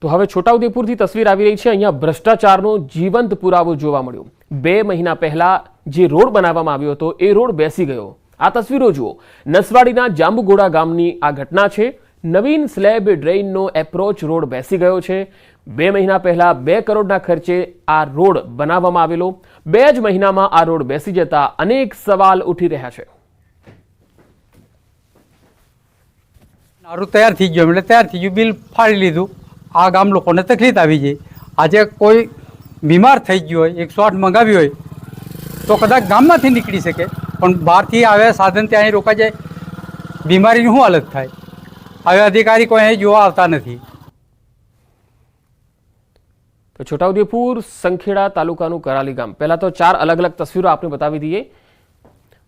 તો હવે છોટાઉદેપુરથી તસવીર આવી રહી છે। અહીંયા ભ્રષ્ટાચારનો જીવંત પુરાવો જોવા મળ્યો। 2 મહિના પહેલા જે રોડ બનાવવામાં આવ્યો હતો એ રોડ બેસી ગયો। આ તસવીરો જુઓ, નસવાડીના જાંબુગોડા ગામની આ ઘટના છે। નવીન સ્લેબ ડ્રેઇનનો એપ્રોચ રોડ બેસી ગયો છે। 2 મહિના પહેલા 2 કરોડના ખર્ચે આ રોડ બનાવવામાં આવેલો। 2 જ મહિનામાં આ રોડ બેસી જતા અનેક સવાલ ઉઠી રહ્યા છે। નારું તૈયાર થઈ ગયું, એટલે તૈયાર થઈ ગયું, બિલ ફાડી લીધું। આ ગામ લોકોને તકલીફ આવી જાય। આજે કોઈ બીમાર થઈ ગયો હોય, 108 મંગાવી હોય તો કદાચ ગામમાંથી નીકળી શકે, પણ બહારથી આવે સાધન ત્યાં રોકાઈ જાય, બીમારીની શું હાલત થાય? હવે અધિકારી કોઈ અહીં જોવા આવતા નથી। તો છોટાઉદેપુર સંખેડા તાલુકાનું કરાલી ગામ, પહેલા તો 4 અલગ અલગ તસવીરો આપને બતાવી દઈએ।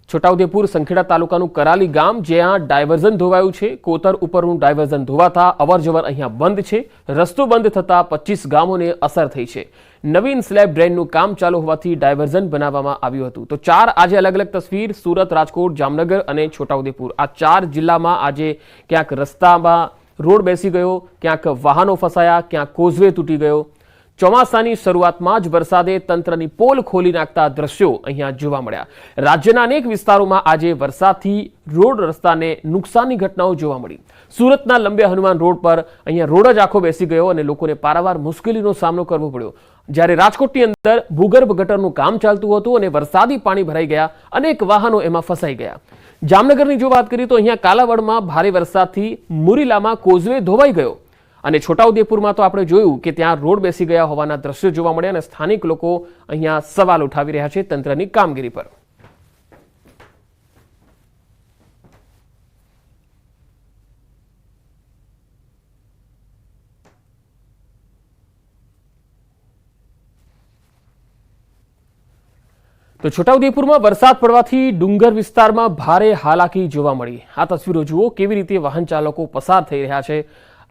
છોટાઉદેપુર સંખેડા તાલુકાનું કરાલી ગામ, જ્યાં ડાયવર્ઝન ધોવાયું છે। કોતર ઉપરનું ડાયવર્ઝન ધોવાતા અવરજવર અહીંયા બંધ છે। રસ્તો બંધ થતા 25 ગામોને અસર થઈ છે। નવીન સ્લેબ ડ્રેઇનનું કામ ચાલુ હોવાથી ડાયવર્ઝન બનાવવામાં આવ્યું હતું। તો 4 આજે અલગ અલગ તસવીર, સુરત, રાજકોટ, જામનગર અને છોટાઉદેપુર, આ 4 જિલ્લામાં આજે ક્યાંક રસ્તામાં રોડ બેસી ગયો, ક્યાંક વાહનો ફસાયા, ક્યાંક કોઝવે તૂટી ગયો। ચોમાસાની શરૂઆતમાં જ વરસાદે તંત્રની પોલ ખોલી નાખતા દ્રશ્યો અહીંયા જોવા મળ્યા। રાજ્યના અનેક વિસ્તારોમાં આજે વરસાદથી રોડ રસ્તાને નુકસાનની ઘટનાઓ જોવા મળી। સુરતના લંબે હનુમાન રોડ પર અહીંયા રોડ જ આખો બેસી ગયો અને લોકોને પારાવાર મુશ્કેલીનો સામનો કરવો પડ્યો। જ્યારે રાજકોટની અંદર ભૂગર્ભ ગટરનું કામ ચાલતું હતું અને વરસાદી પાણી ભરાઈ ગયા, અનેક વાહનો એમાં ફસાઈ ગયા। જામનગરની જો વાત કરીએ તો અહીંયા કાલાવડમાં ભારે વરસાદથી મુરીલામાં કોઝવે ધોવાઈ ગયો અને છોટાઉદેપુરમાં તો આપણે જોયું કે ત્યાં રોડ બેસી ગયા હોવાના દ્રશ્યો જોવા મળ્યા અને સ્થાનિક લોકો અહીંયા સવાલ ઉઠાવી રહ્યા છે તંત્રની કામગીરી પર। તો છોટાઉદેપુરમાં વરસાદ પડવાથી ડુંગર વિસ્તારમાં ભારે હાલાકી જોવા મળી। આ તસવીરો જુઓ, કેવી રીતે વાહન ચાલકો પસાર થઈ રહ્યા છે।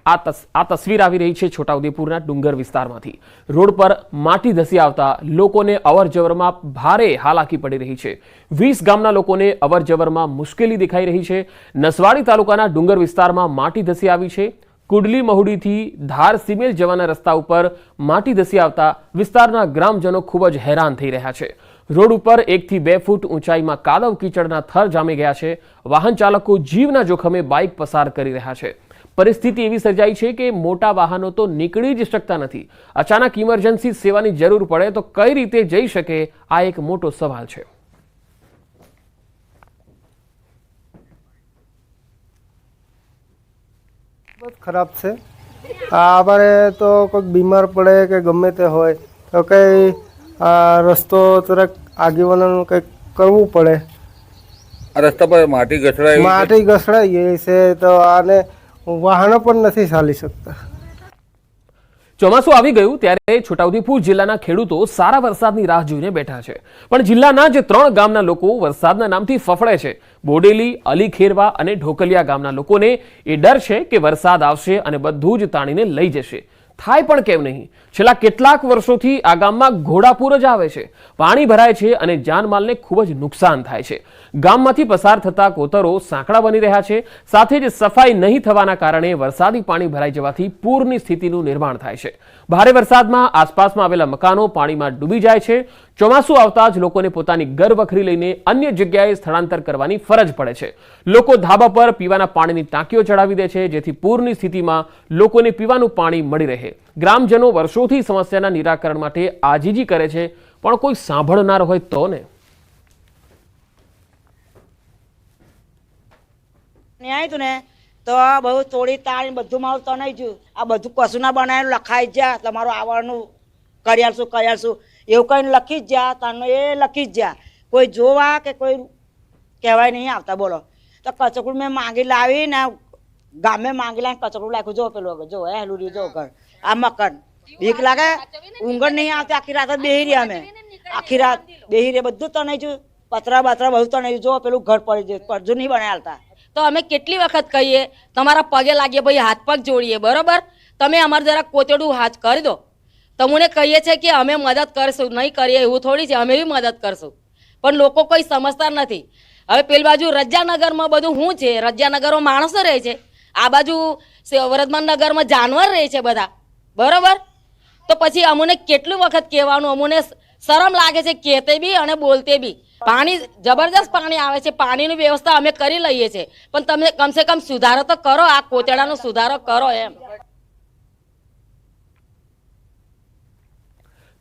આ તસવીર આવી રહી છે છોટાઉદેપુરના ડુંગર વિસ્તારમાંથી। રોડ પર માટી ધસી આવતા લોકોને અવરજવરમાં ભારે હાલાકી પડી રહી છે। 20 ગામના લોકોને અવરજવરમાં મુશ્કેલી દેખાઈ રહી છે। નસવાડી તાલુકાના ડુંગર વિસ્તારમાં માટી ધસી આવી છે। કુડલી મહુડીથી ધાર સિમેલ જવાના રસ્તા ઉપર માટી ધસી આવતા વિસ્તારના ગ્રામજનો ખૂબ જ હેરાન થઈ રહ્યા છે। રોડ ઉપર 1 થી 2 ફૂટ ઊંચાઈમાં કાદવ કીચડના થર જામી ગયા છે। વાહન ચાલકો જીવના જોખમે બાઇક પસાર કરી રહ્યા છે। પરિસ્થિતિ એવી સર્જાઈ છે કે મોટા વાહનો તો નીકળી જ શકતા નથી। અચાનક ઇમરજન્સી સેવાની જરૂર પડે તો કઈ રીતે જઈ શકે, આ એક મોટો સવાલ છે। बहुत खराब से हमारे तो कोई बीमार पड़े कि गमे ते होय तो कई रस्तो तरक आगे वाला कई करવું પડે। रस्ता पर माटी घसड़ाई से तो आने વાહનો પણ નથી ચાલી શકતા। ચોમાસું આવી ગયું ત્યારે છોટાઉદેપુર જિલ્લાના ખેડૂતો સારા વરસાદની રાહ જોઈને બેઠા છે, પણ જિલ્લાના જે 3 ગામના લોકો વરસાદના નામથી ફફડે છે, બોડેલી, અલીખેરવા અને ઢોકલિયા ગામના લોકોને એ ડર છે કે વરસાદ આવશે અને બધું જ તાણીને લઈ જશે। થાય પણ કેમ નહીં, છેલ્લા કેટલાક વર્ષોથી આ ગામમાં ઘોડાપૂર જ આવે છે, પાણી ભરાય છે અને જાનમાલને ખૂબ જ નુકસાન થાય છે। ગામમાંથી પસાર થતા કોતરો સાંકડા બની રહ્યા છે, સાથે જ સફાઈ નહીં થવાના કારણે વરસાદી પાણી ભરાઈ જવાથી પૂરની સ્થિતિનું નિર્માણ થાય છે। ભારે વરસાદમાં આસપાસમાં આવેલા મકાનો પાણીમાં ડૂબી જાય છે। ચોમાસું આવતા જ લોકોને પોતાની ઘરવખરી લઈને અન્ય જગ્યાએ સ્થળાંતર કરવાની ફરજ પડે છે। લોકો ધાબા પર પીવાના પાણીની ટાંકીઓ ચડાવી દે છે, જેથી પૂરની સ્થિતિમાં લોકોને પીવાનું પાણી મળી રહે। ગ્રામજનો વર્ષોથી સમસ્યાના નિરાકરણ માટે આજીજી કરે છે, પણ કોઈ સાંભળનાર હોય તો ને। ન્યાય તું ને તો બહુ તોડી તાળી બધું મારું તો નહીં જોયું। આ બધું કશું ના બનાવેલું લખાઈ જ જા, તમારું આવવાનું કર્યાશું એવું કઈ લખી જ જા, તને એ લખી જ જા, કોઈ જોવા કે કોઈ કહેવાય નહીં આવતા। બોલો તો કચકડું મેં માંગી લાવી ને ગામે માંગી લાવીને કચકડું નાખ્યું। જો પેલું જો હેલું જો ઘર આ મકાન બીક લાગે, ઊંઘ નહીં આવતી, આખી રાત બેહી રહ્યા અમે, આખી રાત બેહી રહ્યા, બધું તો નહીં જોયું, પતરા બતરા બધું તો નહીં। જો પેલું ઘર પડી જાય, પડજુ નહીં બનાવતા। તો અમે કેટલી વખત કહીએ, તમારા પગે લાગીએ, ભાઈ હાથ પગ જોડીએ, બરોબર? તમે અમારે જરા કોતેડું હાથ કરી દો। તમને કહીએ છીએ કે અમે મદદ કરશું, નહીં કરીએ એવું થોડી છે, અમે બી મદદ કરશું, પણ લોકો કોઈ સમજતા નથી। હવે પેલી બાજુ રજાનગરમાં બધું શું છે, રજાનગરમાં માણસો રહે છે, આ બાજુ વર્ધમાન નગરમાં જાનવર રહે છે બધા, બરોબર? તો પછી અમને કેટલું વખત કહેવાનું, અમને શરમ લાગે છે કહેતે બી અને બોલતે બી. પાણી જબરદસ્ત પાણી આવે છે, પાણીની વ્યવસ્થા અમે કરી લઈએ છીએ, પણ તમે કમસે કમ સુધારો તો કરો, આ કોતેડાનો સુધારો કરો એમ.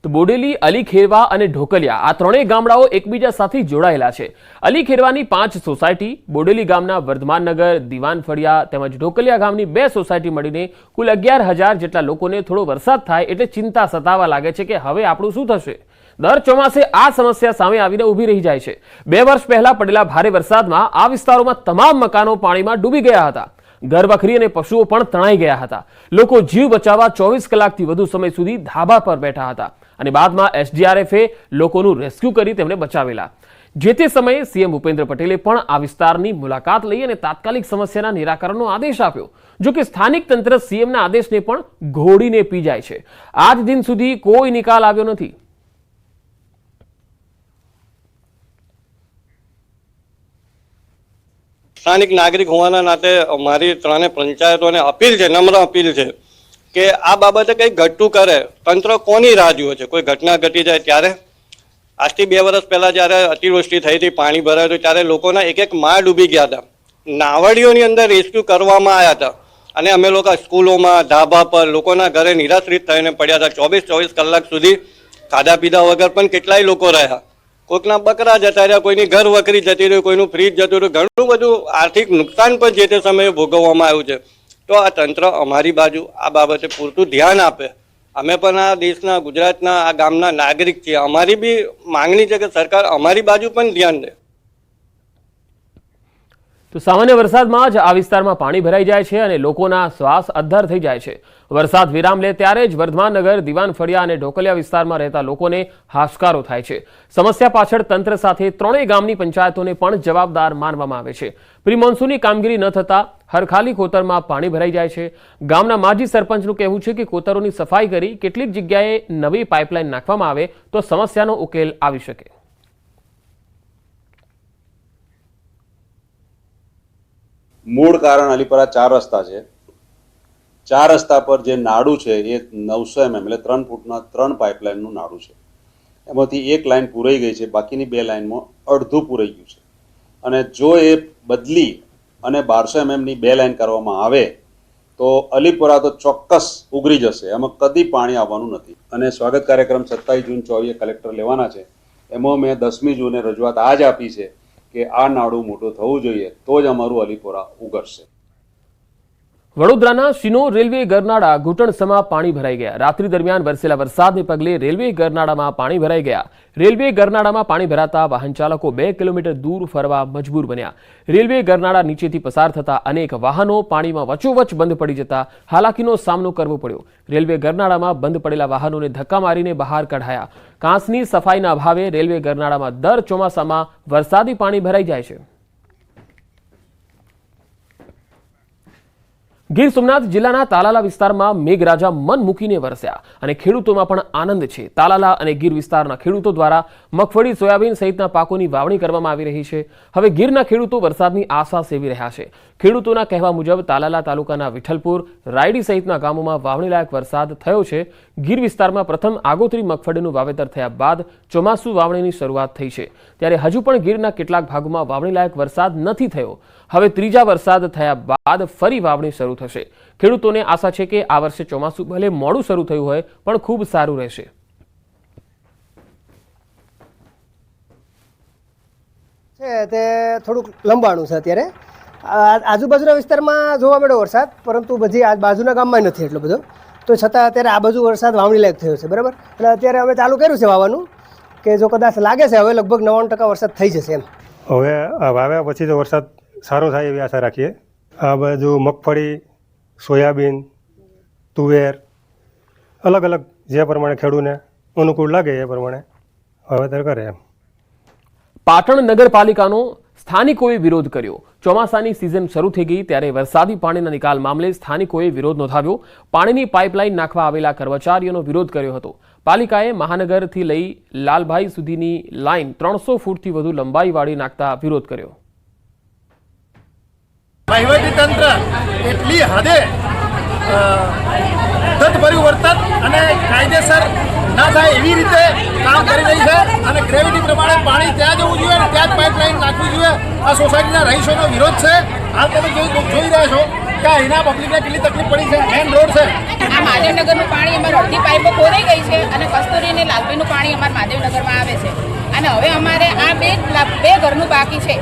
તો બોડેલી, અલી ખેરવા અને ઢોકલિયા આ ત્રણેય ગામડાઓ એકબીજા સાથે જોડાયેલા છે. અલી ખેરવાની 5 સોસાયટી, બોડેલી ગામના વર્ધમાનનગર, દિવાન ફળિયા તેમજ ઢોકલિયા ગામની 2 સોસાયટી મળીને કુલ 11,000 જેટલા લોકોને થોડો વરસાદ થાય એટલે ચિંતા સતાવા લાગે છે કે હવે આપણું શું થશે. દર ચોમાસે આ સમસ્યા સામે આવીને ઊભી રહી જાય છે. 2 વર્ષ પહેલા પડેલા ભારે વરસાદમાં આ વિસ્તારોમાં તમામ મકાનો પાણીમાં ડૂબી ગયા હતા. ઘરવખરી અને પશુઓ પણ તણાઈ ગયા હતા. લોકો જીવ બચાવવા 24 કલાકથી વધુ સમય સુધી ધાબા પર બેઠા હતા અને બાદમાં SDRFએ લોકોનું રેસ્ક્યુ કરી તેમને બચાવેલા. જે તે સમયે સીએમ ભૂપેન્દ્ર પટેલે પણ આ વિસ્તારની મુલાકાત લઈ અને તાત્કાલિક સમસ્યાના નિરાકરણનો આદેશ આપ્યો. જો કે સ્થાનિક તંત્ર સીએમના આદેશને પણ ઘોડીને પી જાય છે. આજ દિન સુધી કોઈ નિકાલ આવ્યો નથી. સ્થાનિક નાગરિક હોવાના નાતે મારી ત્રણેય પંચાયતોને અપીલ છે, નમ્ર અપીલ છે કે આ બાબતે કંઈ ઘટતું કરે. તંત્ર કોની રાહ જુએ છે? કોઈ ઘટના ઘટી જાય ત્યારે? આજથી 2 વર્ષ પહેલા જ્યારે અતિવૃષ્ટિ થઈ હતી, પાણી ભરાયું હતું, ત્યારે લોકોના એક માળ ડૂબી ગયા હતા. નાવડીઓની અંદર રેસ્ક્યુ કરવામાં આવ્યા હતા અને અમે લોકો સ્કૂલોમાં, ધાબા પર, લોકોના ઘરે નિરાશ્રિત થઈને પડ્યા હતા. 24 કલાક સુધી ખાધા પીધા વગર પણ કેટલાય લોકો રહ્યા. કોઈકના બકરા જતા રહ્યા, કોઈની ઘર વકરી જતી રહી, કોઈનું ફ્રીજ જતું રહ્યું. ઘણું બધું આર્થિક નુકસાન પણ જે તે સમયે ભોગવવામાં આવ્યું છે. તો આ તંત્ર અમારી બાજુ આ બાબતે પૂરતું ધ્યાન આપે. અમે પણ આ દેશના, ગુજરાતના, આ ગામના નાગરિક છીએ. અમારી બી માંગણી છે કે સરકાર અમારી બાજુ પણ ધ્યાન દે. તો સામાન્ય વરસાદમાં જ આ વિસ્તારમાં પાણી ભરાઈ જાય છે અને લોકોના શ્વાસ અદ્ધર થઈ જાય છે. વરસાદ વિરામ લે ત્યારે જ વર્ધમાનનગર, દિવાન ફળિયા અને ઢોકલિયા વિસ્તારમાં રહેતા લોકોને હાશકારો થાય છે. સમસ્યા પાછળ તંત્ર સાથે ત્રણેય ગામની પંચાયતોને પણ જવાબદાર માનવામાં આવે છે. પ્રી મોન્સૂનની કામગીરી ન થતા હરખાલી કોતરમાં પાણી ભરાઈ જાય છે. ગામના માજી સરપંચનું કહેવું છે કે કોતરોની સફાઈ કરી કેટલીક જગ્યાએ નવી પાઇપલાઇન નાખવામાં આવે તો સમસ્યાનો ઉકેલ આવી શકે. મૂળ કારણ અલીપરા 4 રસ્તા છે. 4 રસ્તા પર જે નાડું છે એ 900 mm એટલે 3 ફૂટના 3 પાઇપલાઇનનું નાડું છે. એમાંથી એક લાઇન પૂરાઈ ગઈ છે, બાકીની 2 લાઇનમાં અડધું પૂરાઈ ગયું છે. અને જો એ બદલી અને 1200 mm ની 2 લાઇન કરવામાં આવે તો અલીપરા તો ચોક્કસ ઉગરી જશે. એમાં કદી પાણી આવવાનું નથી. અને સ્વાગત કાર્યક્રમ 27 જૂન 24 કલેક્ટર લેવાના છે. એમાં મેં 10મી જૂને રજૂઆત આજ આપી છે કે આ નાડું મોટું થવું જોઈએ તો જ અમારું અલીપોરા ઉગરશે. વડોદરાના શિનોર રેલવે ગરનાળા ઘૂંટણસમાં પાણી ભરાઈ ગયા. રાત્રિ દરમિયાન વરસેલા વરસાદને પગલે રેલવે ગરનાળામાં પાણી ભરાઈ ગયા. રેલવે ગરનાળામાં પાણી ભરાતા વાહન ચાલકો 2 કિલોમીટર દૂર ફરવા મજબૂર બન્યા. રેલવે ગરનાળા નીચેથી પસાર થતા અનેક વાહનો પાણીમાં વચ્ચોવચ્ચ બંધ પડી જતા હાલાકીનો સામનો કરવો પડ્યો. રેલવે ગરનાળામાં બંધ પડેલા વાહનોને ધક્કા મારીને બહાર કઢાયા. કાંસની સફાઈના અભાવે રેલવે ગરનાળામાં દર ચોમાસામાં વરસાદી પાણી ભરાઈ જાય છે. ગીર સોમનાથ જિલ્લાના તાલાલા વિસ્તારમાં મેઘરાજા મન મૂકીને વરસ્યા અને ખેડૂતોમાં પણ આનંદ છે. તાલાલા અને ગીર વિસ્તારના ખેડૂતો દ્વારા મગફળી, સોયાબીન સહિતના પાકોની વાવણી કરવામાં આવી રહી છે. હવે ગીરના ખેડૂતો વરસાદની આશા સેવી રહ્યા છે. ખેડૂતોના કહેવા મુજબ તાલાલા તાલુકાના વિઠ્ઠલપુર, રાયડી સહિતના ગામોમાં વાવણીલાયક વરસાદ થયો છે. ગીર વિસ્તારમાં પ્રથમ આગોતરી મગફળીનું વાવેતર થયા બાદ ચોમાસુ વાવણીની શરૂઆત થઈ છે. ત્યારે હજુ પણ ગીરના કેટલાક ભાગોમાં વાવણીલાયક વરસાદ નથી થયો. હવે ત્રીજા વરસાદ થયા બાદ ફરી વાવણી શરૂ થશે. ખેડૂતોને આશા છે કે આ વર્ષે ચોમાસું ભલે મોડું શરૂ થયું હોય પણ ખૂબ સારું રહેશે. તે થોડુંક લંબાણું છે. અત્યારે આજુબાજુના વિસ્તારમાં જોવા મળ્યો વરસાદ, પરંતુ બધી આ બાજુના ગામમાં નથી એટલો બધો. તો છતાં અત્યારે આ બાજુ વરસાદ વાવણી લાયક થયો છે. બરાબર, એટલે અત્યારે અમે ચાલુ કર્યું છે વાવવાનું, કે જો કદાચ લાગે છે હવે લગભગ 99% વરસાદ થઈ જશે એમ. હવે આ વાવ્યા પછી તો વરસાદ સારો થાય એવી આશા રાખીએ. આ બાજુ મગફળી, સોયાબીન, તુવેર અલગ અલગ જે પ્રમાણે ખેડૂતને અનુકૂળ લાગે એ પ્રમાણે વાવેતર કરે એમ. પાટણ નગરપાલિકાનો સ્થાનિકોએ વિરોધ કર્યો. ચોમાસાની સિઝન શરૂ થઈ ગઈ ત્યારે વરસાદી પાણીના નિકાલ મામલે સ્થાનિકોએ વિરોધ નોંધાવ્યો. પાણીની પાઇપલાઇન નાખવા આવેલા કર્મચારીઓનો વિરોધ કર્યો હતો. પાલિકાએ મહાનગરથી લઈ લાલભાઈ સુધીની લાઇન 300 ફૂટથી વધુ લંબાઈવાળી નાખતા વિરોધ કર્યો. વહીવટી તંત્ર એટલી હદે શિસ્તભર્યું વર્તન અને કાયદેસર ના થાય એવી રીતે કામ કરી રહી છે અને ગ્રેવિટી પ્રમાણે પાણી ત્યાં જવું જોઈએ અને ત્યાં જ પાઇપલાઇન નાખવી જોઈએ. આ સોસાયટીના રહીશોનો વિરોધ છે. હાલ તમે જોઈ રહ્યા છો કે અહીંના પબ્લિકને કેટલી તકલીફ પડી છે. મેઇન રોડ છે. આ મહાદેવનગરનું પાણી અમારે અડધી પાઇપો ખોરાઈ ગઈ છે અને કસ્તુરી અને લાલભાઈનું પાણી અમારે મહાદેવનગરમાં આવે છે અને હવે અમારે આ બે ઘરનું બાકી છે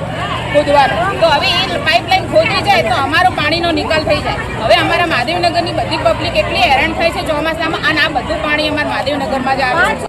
ખોદવાનું. તો હવે એ પાઇપલાઇન ખોદી જાય તો અમારો પાણીનો નિકાલ થઈ જાય. હવે અમારા મહાદેવનગરની બધી પબ્લિક એટલી હેરાન થાય છે ચોમાસામાં અને આ બધું પાણી અમારા મહાદેવનગરમાં જ આવે છે.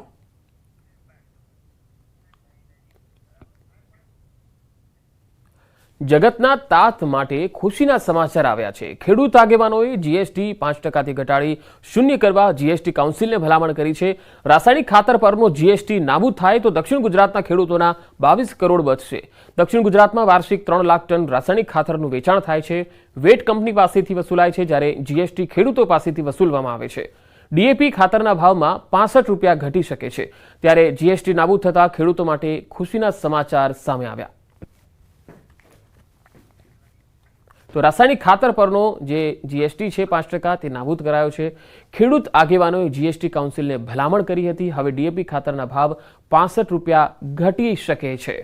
જગતના તાત માટે ખુશીના સમાચાર આવ્યા છે. ખેડૂત આગેવાનોએ જીએસટી 5%થી ઘટાડી શૂન્ય કરવા જીએસટી કાઉન્સિલને ભલામણ કરી છે. રાસાયણિક ખાતર પરનો જીએસટી નાબૂદ થાય તો દક્ષિણ ગુજરાતના ખેડૂતોના 22 કરોડ બચશે. દક્ષિણ ગુજરાતમાં વાર્ષિક 3 લાખ ટન રાસાયણિક ખાતરનું વેચાણ થાય છે. વેટ કંપની પાસેથી વસૂલાય છે, જ્યારે જીએસટી ખેડૂતો પાસેથી વસૂલવામાં આવે છે. ડીએપી ખાતરના ભાવમાં 65 રૂપિયા ઘટી શકે છે. ત્યારે જીએસટી નાબૂદ થતા ખેડૂતો માટે ખુશીના સમાચાર સામે આવ્યા. તો રાસાયણિક ખાતર પરનો જે જીએસટી છે 5% તે નાબૂદ કરાયો છે. ખેડૂત આગેવાનોએ જીએસટી કાઉન્સિલને ભલામણ કરી હતી. હવે ડીએપી ખાતરના ભાવ 65 રૂપિયા ઘટી શકે છે.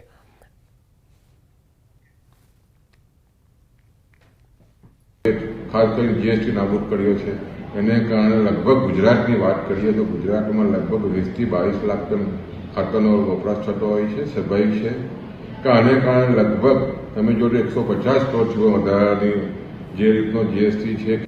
ખાસ કરીને જીએસટી નાબૂદ કર્યો છે એને કારણે લગભગ ગુજરાતની વાત કરીએ તો ગુજરાતમાં લગભગ 20 થી 22 લાખ ટન ખાતરનો વપરાશ થતો હોય છે. સ્વાભાવિક છે કે આને કારણે લગભગ તમે જો 150 કરોડ વધારાની જે રીતનો જીએસટી છે